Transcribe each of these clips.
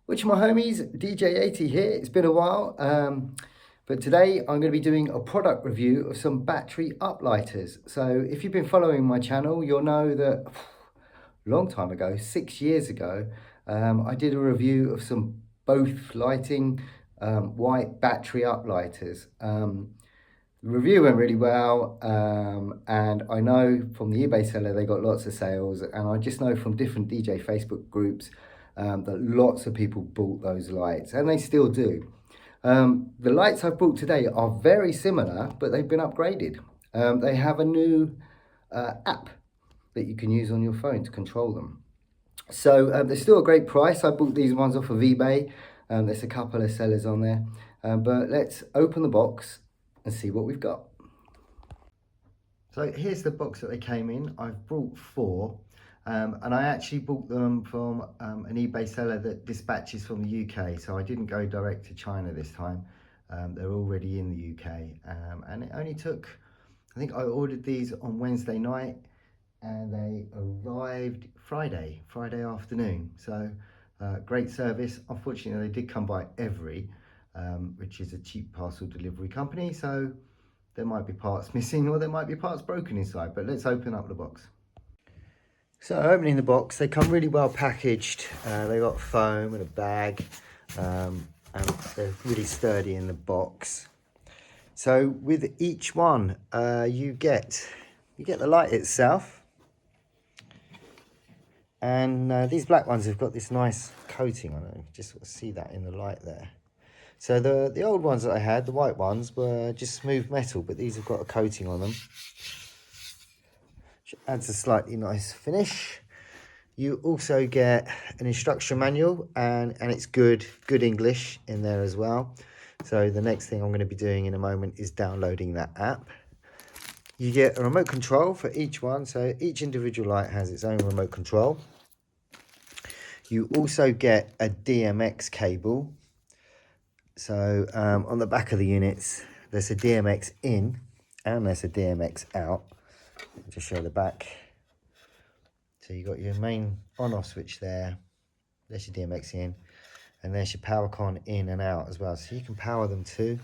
Which my homies, DJ80 here. It's been a while, but today I'm going to be doing a product review of some battery uplighters. So if you've been following my channel, you'll know that a long time ago, 6 years ago, I did a review of some both lighting white battery uplighters. The review went really well, and I know from the eBay seller they got lots of sales, and I just know from different DJ Facebook groups that lots of people bought those lights, and they still do. The lights I've bought today are very similar, but they've been upgraded. They have a new app that you can use on your phone to control them. So they're still a great price. I bought these ones off of eBay. There's a couple of sellers on there, but let's open the box and see what we've got. So here's the box that they came in. I've brought four, and I actually bought them from an eBay seller that dispatches from the UK. So I didn't go direct to China this time. They're already in the UK, and it only took, I think I ordered these on Wednesday night and they arrived Friday afternoon. So great service. Unfortunately, they did come by Every, which is a cheap parcel delivery company. So there might be parts missing or there might be parts broken inside, but let's open up the box. So opening the box, they come really well packaged. They got foam and a bag, and they're really sturdy in the box. So with each one, you get the light itself. And these black ones have got this nice coating on them. Just sort of see that in the light there. So the old ones that I had, the white ones, were just smooth metal, but these have got a coating on them, which adds a slightly nice finish. You also get an instruction manual, and it's good English in there as well. So the next thing I'm going to be doing in a moment is downloading that app. You get a remote control for each one, so each individual light has its own remote control. You also get a DMX cable. So on the back of the units, there's a DMX in and there's a DMX out. I'll just show the back. So you've got your main on-off switch there. There's your DMX in, and there's your power con in and out as well. So you can power them too.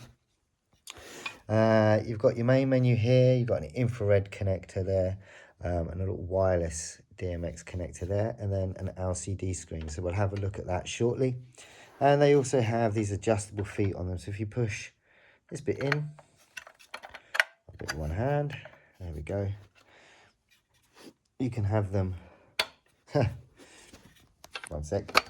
You've got your main menu here. You've got an infrared connector there, and a little wireless DMX connector there, and then an LCD screen. So we'll have a look at that shortly. And they also have these adjustable feet on them. So if you push this bit in, I'll put one hand, there we go. You can have them, one sec.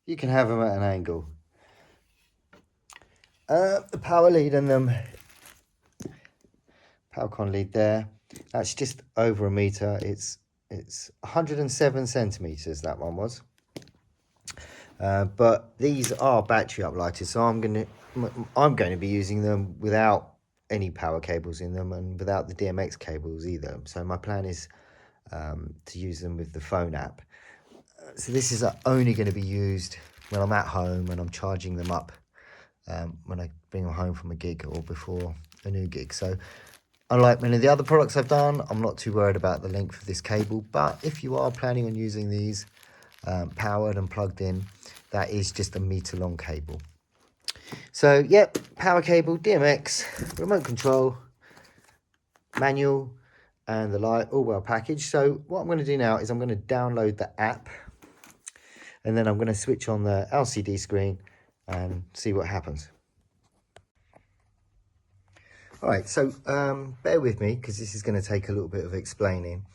You can have them at an angle. The power lead in them, power con lead there, that's just over a meter. It's 107 centimeters, that one was. But these are battery uplighters, so I'm going to be using them without any power cables in them and without the DMX cables either. So my plan is to use them with the phone app. So this is only going to be used when I'm at home and I'm charging them up when I bring them home from a gig or before a new gig. So unlike many of the other products I've done, I'm not too worried about the length of this cable. But if you are planning on using these powered and plugged in, that is just a meter long cable. So yep, power cable, DMX, remote control, manual, and the light, all well packaged. So what I'm going to do now is I'm going to download the app, and then I'm going to switch on the LCD screen and see what happens. All right, so bear with me because this is going to take a little bit of explaining.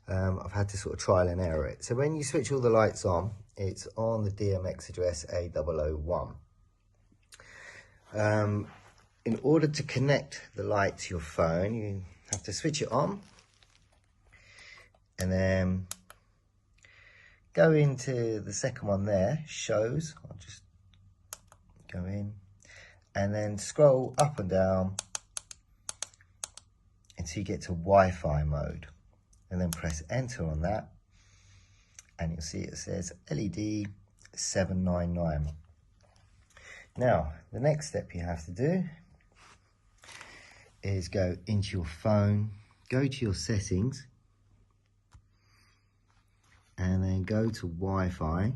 I've had to sort of trial and error it. So when you switch all the lights on, it's on the DMX address A001. In order to connect the light to your phone, you have to switch it on and then go into the second one there, shows. I'll just go in and then scroll up and down until you get to Wi-Fi mode, and then press enter on that, and you'll see it says LED 799. Now, the next step you have to do is go into your phone, go to your settings, and then go to Wi-Fi,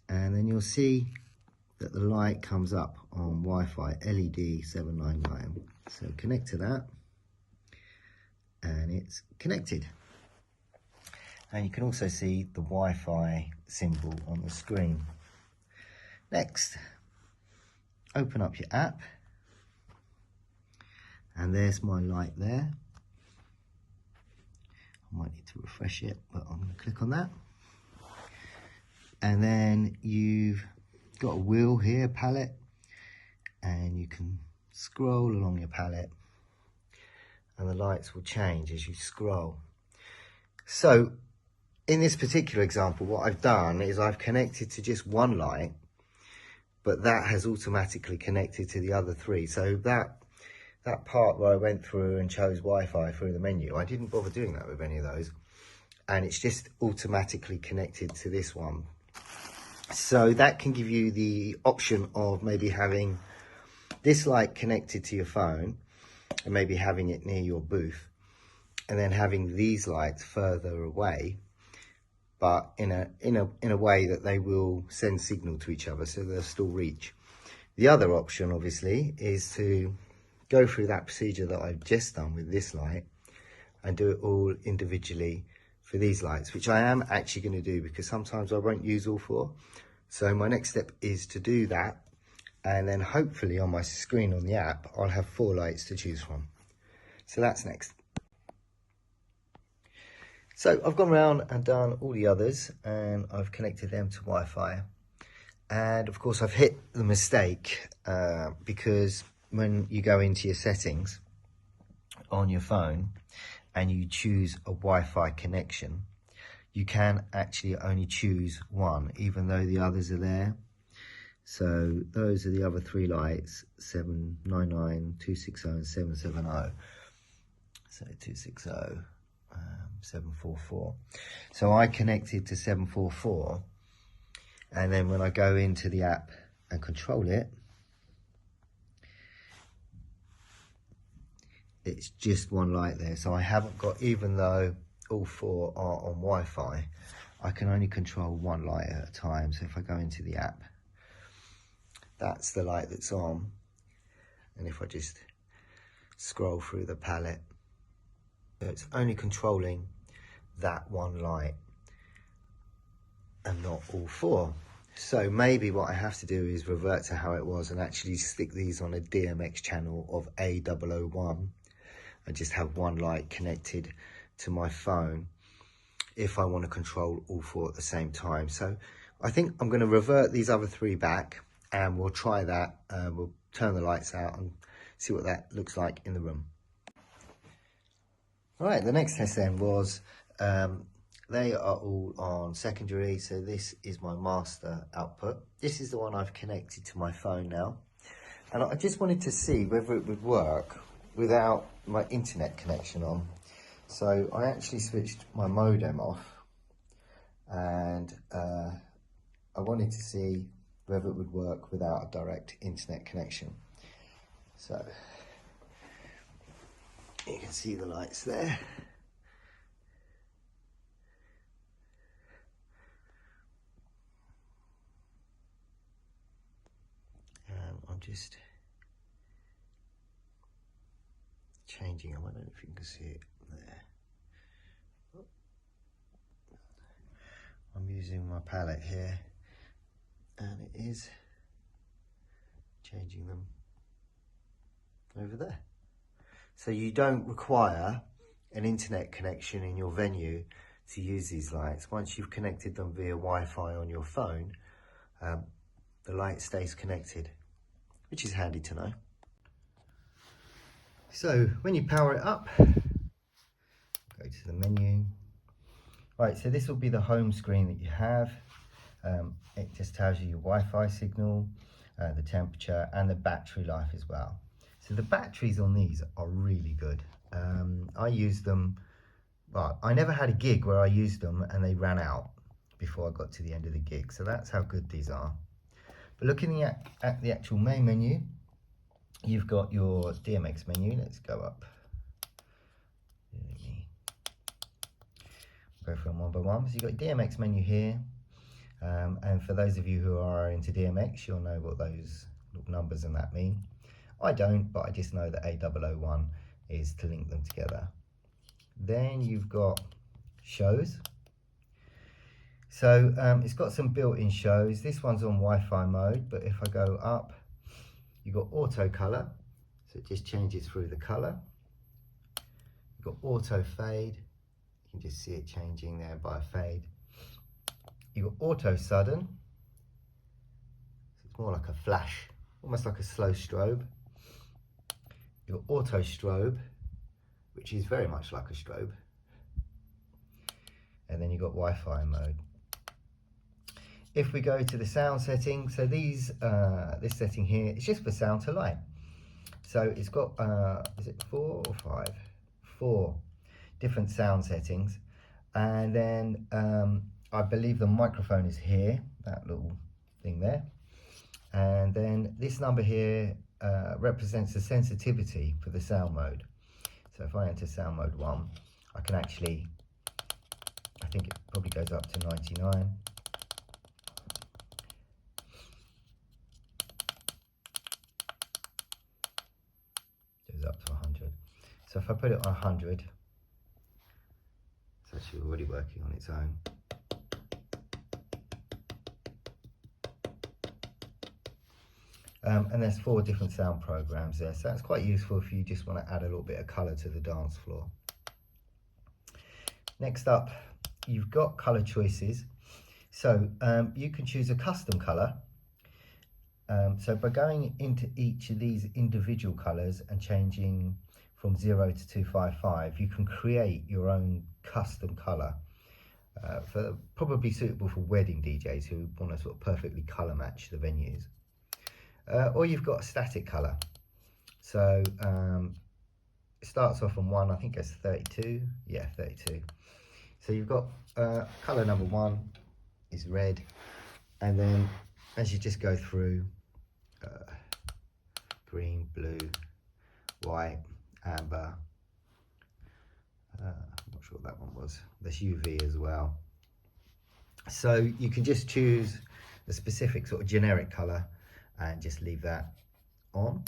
and then you'll see that the light comes up on Wi-Fi LED 799. So connect to that, and it's connected. And you can also see the Wi-Fi symbol on the screen. Next, open up your app, and there's my light there. I might need to refresh it, but I'm going to click on that. And then you've got a wheel here, palette, and you can scroll along your palette, and the lights will change as you scroll. So in this particular example, what I've done is I've connected to just one light, but that has automatically connected to the other three. So that part where I went through and chose Wi-Fi through the menu, I didn't bother doing that with any of those, and it's just automatically connected to this one. So that can give you the option of maybe having this light connected to your phone and maybe having it near your booth, and then having these lights further away, but in a way that they will send signal to each other, so they'll still reach. The other option, obviously, is to go through that procedure that I've just done with this light and do it all individually for these lights, which I am actually going to do because sometimes I won't use all four. So my next step is to do that, and then hopefully on my screen on the app I'll have 4 lights to choose from. So that's next. So I've gone around and done all the others, and I've connected them to Wi-Fi, and of course I've hit the mistake because when you go into your settings on your phone and you choose a Wi-Fi connection, you can actually only choose one, even though the others are there. So those are the other 3 lights, 799, 260 and 770. So 260, 744. So I connected to 744, and then when I go into the app and control it, it's just one light there. So I haven't got, even though all 4 are on Wi-Fi, I can only control one light at a time. So if I go into the app, that's the light that's on. And if I just scroll through the palette, so it's only controlling that one light and not all 4. So maybe what I have to do is revert to how it was and actually stick these on a DMX channel of A001 and just have one light connected to my phone if I want to control all 4 at the same time. So I think I'm going to revert these other 3 back, and we'll try that. We'll turn the lights out and see what that looks like in the room. All right, the next test then was, they are all on secondary. So this is my master output. This is the one I've connected to my phone now. And I just wanted to see whether it would work without my internet connection on. So I actually switched my modem off, and I wanted to see whether it would work without a direct internet connection. So you can see the lights there. And I'm just changing them. I don't know if you can see it there. I'm using my palette here, and it is changing them over there. So you don't require an internet connection in your venue to use these lights. Once you've connected them via Wi-Fi on your phone, the light stays connected, which is handy to know. So when you power it up, go to the menu. Right, so this will be the home screen that you have. It just tells you your Wi-Fi signal, the temperature, and the battery life as well. So the batteries on these are really good. I used them, well, I never had a gig where I used them and they ran out before I got to the end of the gig. So that's how good these are. But looking at the actual main menu, you've got your DMX menu. Let's go up. Go from one by one. So you've got your DMX menu here. And for those of you who are into DMX, you'll know what those little numbers and that mean. I don't, but I just know that A001 is to link them together. Then you've got shows. So it's got some built-in shows. This one's on Wi-Fi mode, but if I go up, you've got auto color. So it just changes through the color. You've got auto fade. You can just see it changing there by a fade. You've got auto sudden. So it's more like a flash, almost like a slow strobe. You've got auto strobe, which is very much like a strobe. And then you've got Wi-Fi mode. If we go to the sound setting, so this setting here, it's just for sound to light. So it's got, is it 4 or 5? 4 different sound settings. And then I believe the microphone is here, that little thing there. And then this number here represents the sensitivity for the sound mode. So if I enter sound mode 1, I can actually, I think it probably goes up to 99. Goes up to 100. So if I put it on 100, it's actually already working on its own. And there's 4 different sound programs there, so that's quite useful if you just want to add a little bit of colour to the dance floor. Next up, you've got colour choices. So you can choose a custom colour. So by going into each of these individual colours and changing from 0 to 255, you can create your own custom colour. Probably suitable for wedding DJs who want to sort of perfectly colour match the venues. Or you've got a static colour. So it starts off on 1, I think it's 32. Yeah, 32. So you've got colour number 1 is red, and then as you just go through, green, blue, white, amber, I'm not sure what that one was. There's UV as well. So you can just choose a specific sort of generic colour and just leave that on.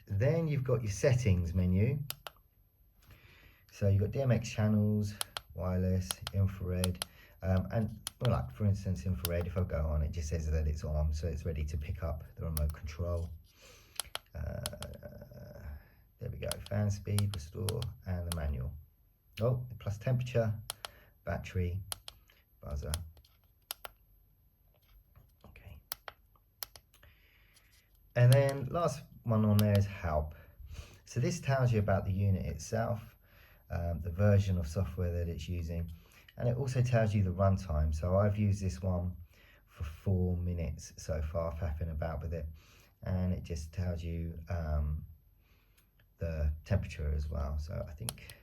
Then you've got your settings menu. So you've got DMX channels, wireless, infrared, and well, like for instance infrared, if I go on, it just says that it's on, so it's ready to pick up the remote control. There we go, fan speed, restore, and the manual. Oh, plus temperature, battery, buzzer. Okay. And then last one on there is help. So this tells you about the unit itself, the version of software that it's using, and it also tells you the runtime. So I've used this one for 4 minutes so far, faffing about with it, and it just tells you the temperature as well. So I think,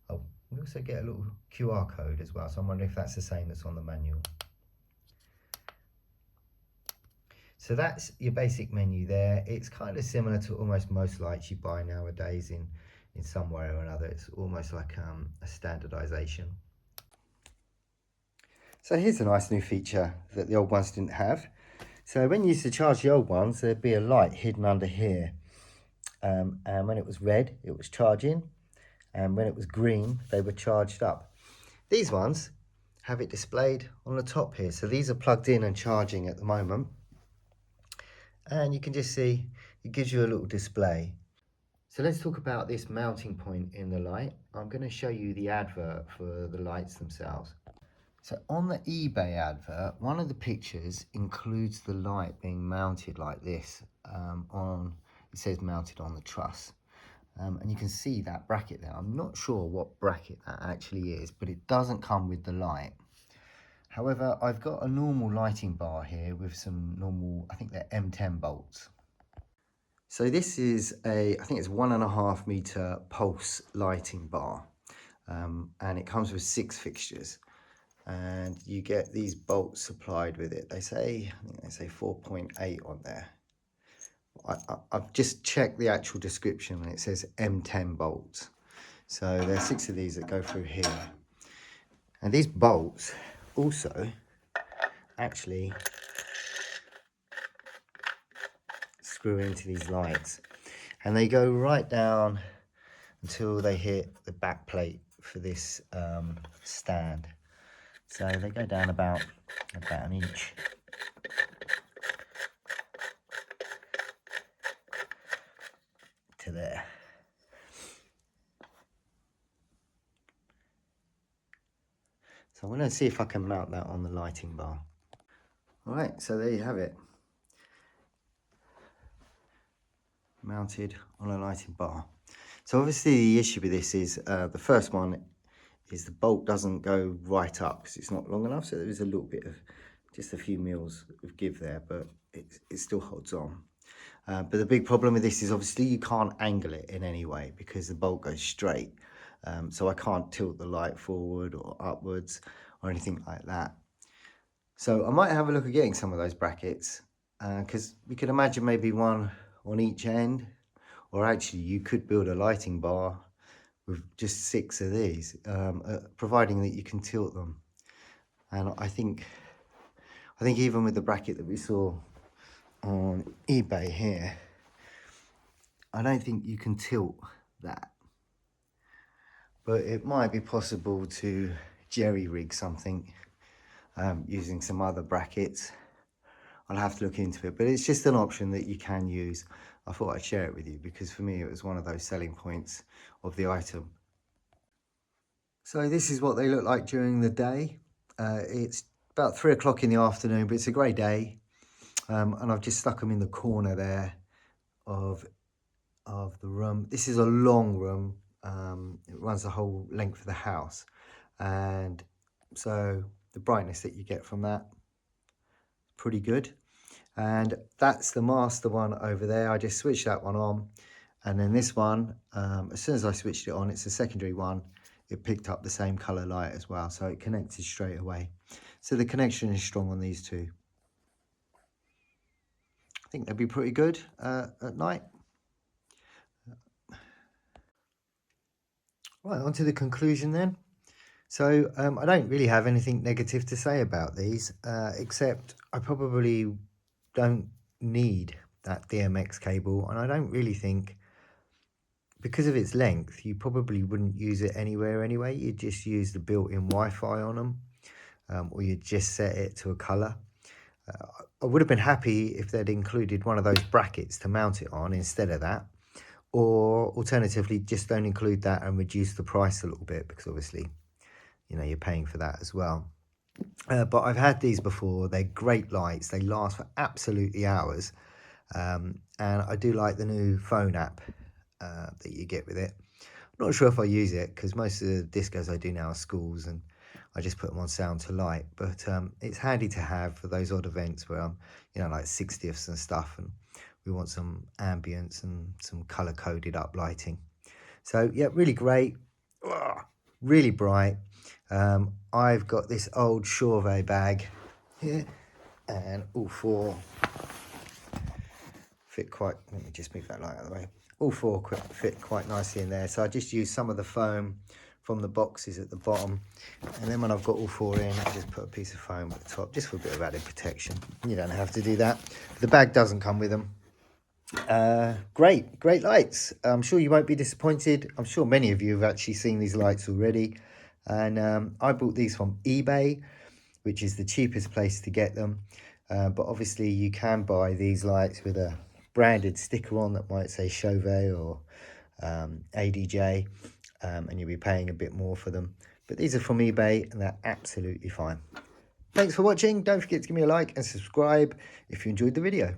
oh, we also get a little QR code as well, so I'm wondering if that's the same as on the manual. So that's your basic menu there. It's kind of similar to almost most lights you buy nowadays in some way or another. It's almost like a standardization. So here's a nice new feature that the old ones didn't have. So when you used to charge the old ones, there'd be a light hidden under here. And when it was red, it was charging. And when it was green, they were charged up. These ones have it displayed on the top here. So these are plugged in and charging at the moment. And you can just see, it gives you a little display. So let's talk about this mounting point in the light. I'm going to show you the advert for the lights themselves. So on the eBay advert, one of the pictures includes the light being mounted like this. It says mounted on the truss. And you can see that bracket there. I'm not sure what bracket that actually is, but it doesn't come with the light. However, I've got a normal lighting bar here with some normal, I think they're M10 bolts. So this is I think it's 1.5 meter pulse lighting bar, and it comes with 6 fixtures. and you get these bolts supplied with it. They say, I think they say 4.8 on there. I've just checked the actual description and it says M10 bolts. So there's 6 of these that go through here. And these bolts also actually screw into these lights. And they go right down until they hit the back plate for this stand. So they go down about an inch. To there. So I'm going to see if I can mount that on the lighting bar. All right, so there you have it. Mounted on a lighting bar. So obviously the issue with this is the first one is the bolt doesn't go right up because it's not long enough. So there is a little bit of, just a few mils of give there, but it still holds on. But the big problem with this is obviously you can't angle it in any way because the bolt goes straight. So I can't tilt the light forward or upwards or anything like that. So I might have a look at getting some of those brackets because we could imagine maybe one on each end, or actually you could build a lighting bar with just 6 of these, providing that you can tilt them. And I think even with the bracket that we saw on eBay here, I don't think you can tilt that, but it might be possible to jerry rig something using some other brackets. I'll have to look into it, but it's just an option that you can use. I thought I'd share it with you because for me it was one of those selling points of the item. So this is what they look like during the day. It's about 3 o'clock in the afternoon, but it's a grey day. And I've just stuck them in the corner there of the room. This is a long room. It runs the whole length of the house. And so the brightness that you get from that, pretty good. And that's the master one over there. I just switched that one on. And then this one, as soon as I switched it on, it's a secondary one. It picked up the same color light as well. So it connected straight away. So the connection is strong on these two. I think they'll be pretty good at night. Right, on to the conclusion then. So I don't really have anything negative to say about these, except I probably don't need that DMX cable, and I don't really think, because of its length, you probably wouldn't use it anywhere anyway. You'd just use the built-in Wi-Fi on them, or you'd just set it to a color. I would have been happy if they'd included one of those brackets to mount it on instead of that, or alternatively just don't include that and reduce the price a little bit, because obviously, you know, you're paying for that as well. But I've had these before. They're great lights. They last for absolutely hours. And I do like the new phone app that you get with it. I'm not sure if I use it because most of the discos I do now are schools and I just put them on sound to light. But it's handy to have for those odd events where I'm, you know, like 60ths and stuff, and we want some ambience and some color coded up lighting. So yeah, really great. Ugh, really bright. I've got this old Chauvet bag here, and all 4 fit quite, let me just move that light out of the way. All 4 fit quite nicely in there. So I just use some of the foam from the boxes at the bottom, and then when I've got all 4 in, I just put a piece of foam at the top just for a bit of added protection. You don't have to do that. The bag doesn't come with them. Great lights. I'm sure you won't be disappointed. I'm sure many of you have actually seen these lights already, and I bought these from eBay, which is the cheapest place to get them, but obviously you can buy these lights with a branded sticker on that might say Chauvet or ADJ, and you'll be paying a bit more for them, but these are from eBay and they're absolutely fine. Thanks for watching. Don't forget to give me a like and subscribe if you enjoyed the video.